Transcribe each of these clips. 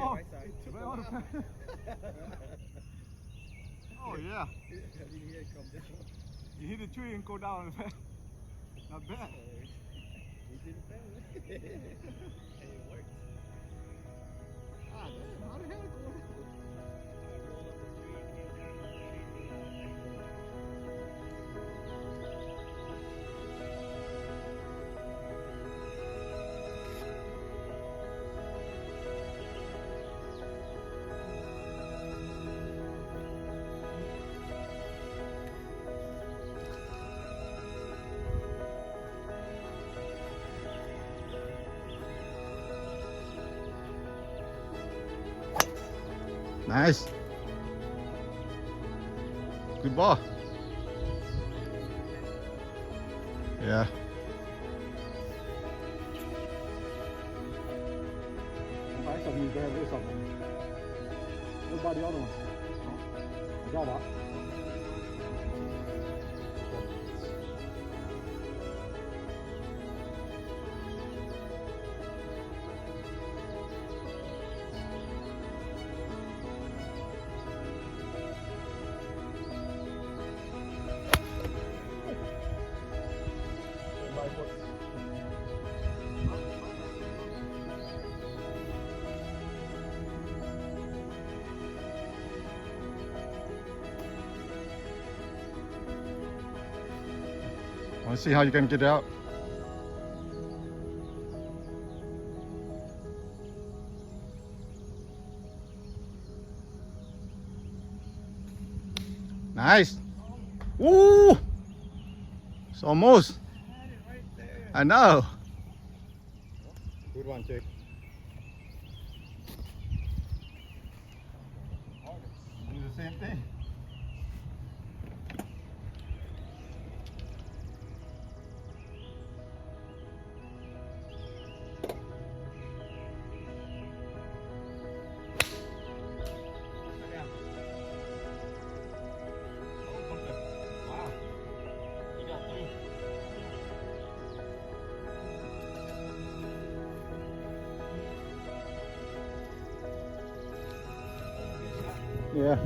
Oh, oh yeah. You hit the tree and go down. Not bad. He didn't fail. Hey, it worked. Ah, damn, how the hell it go? Nice. Good ball. Yeah. Phải cầm nhìn cái với sọc. What about the other one? You got that? Want to see how you can get it out? Nice. Woo! It's almost. I know. Good one, Jake. Do the same thing. Yeah.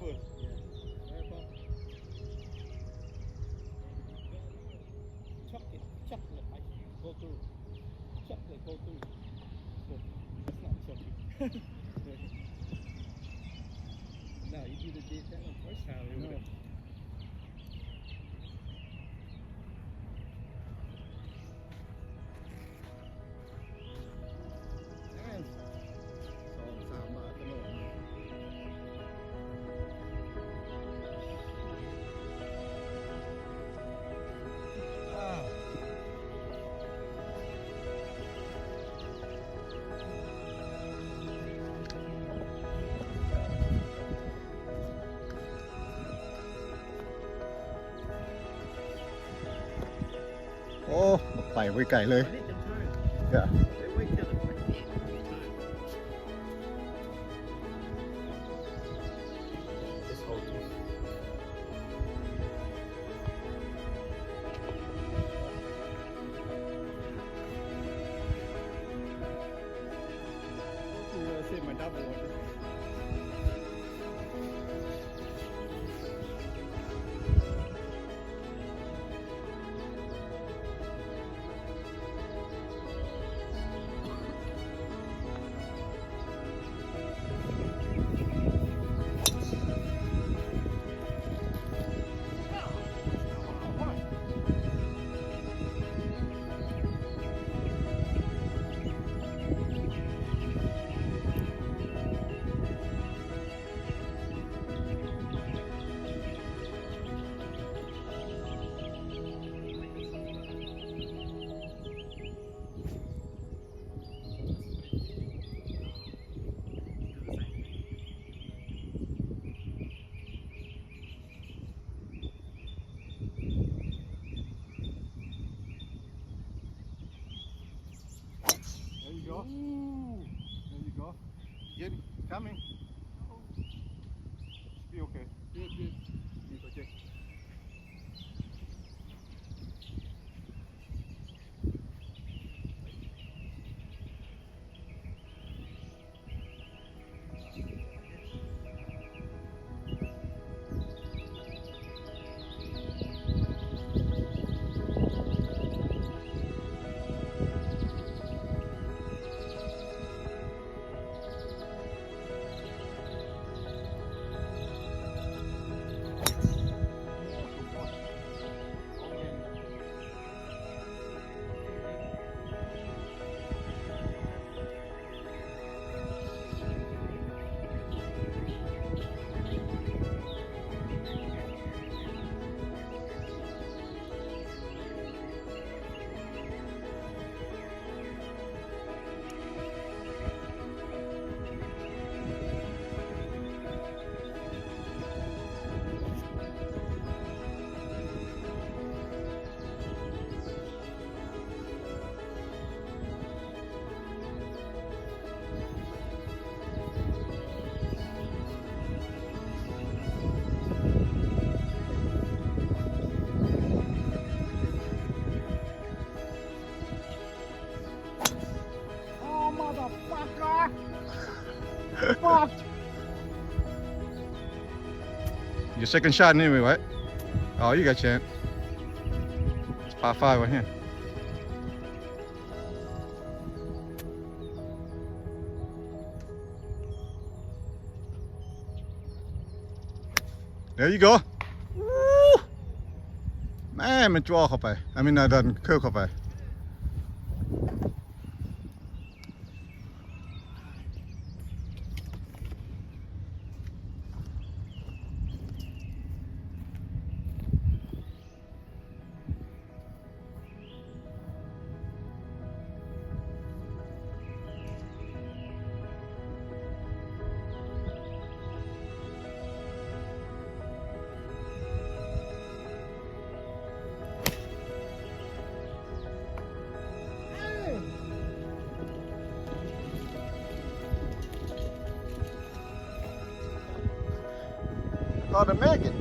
First. Chocolate ice cream. Go through. Chocolate go through. That's not chocolate. No, you did that on first time. No.โอ้ไปไว้ไกลเลย Yeah. My double one. Coming. Should be okay. Good, good. It's okay. Oh, motherfucker! Fuck! Your second shot anyway, right? Oh, you got a chance. It's par 5 right here. There you go. Woo! แม่มันจ้วเข้าไปดันเคิร์ฟเข้าไป Thought I'd make it.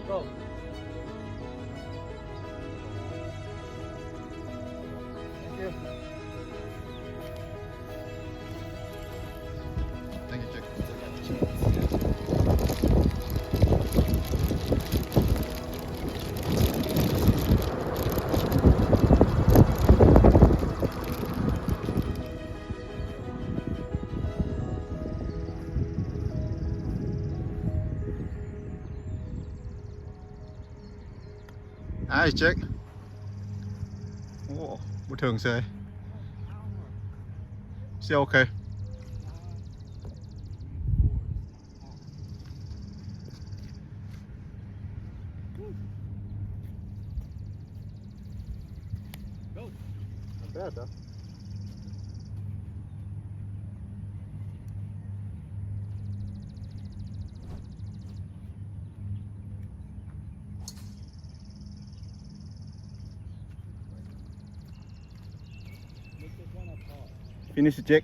Go. Thank you. Thank you, Jack. Nice, Jack. โอ้บ่ถึงเสยเสียโอเค Go. Not bad, though. Make this one a par. Finish it, Jack.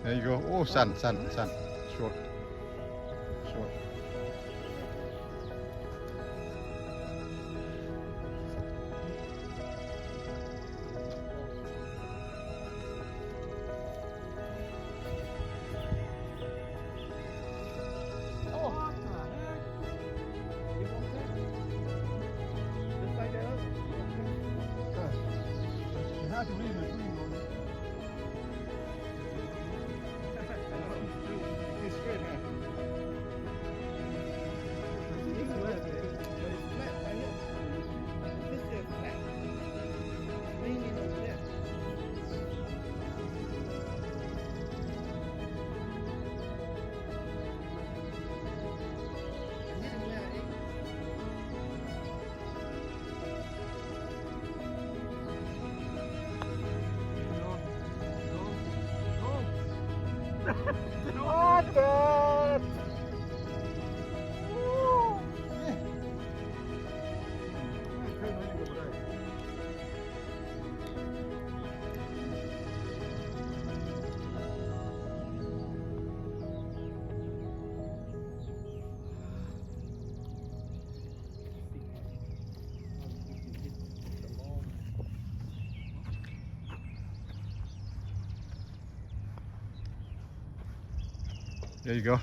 There you go. Oh, sun. Short. Oh, what the heck? You want that? Just like that other. You want that? to me, man. It's straight now. It's flat, man. But it's flat right here. This is flat. It's leaning over there. Hit him where I ain't. What the? There you go.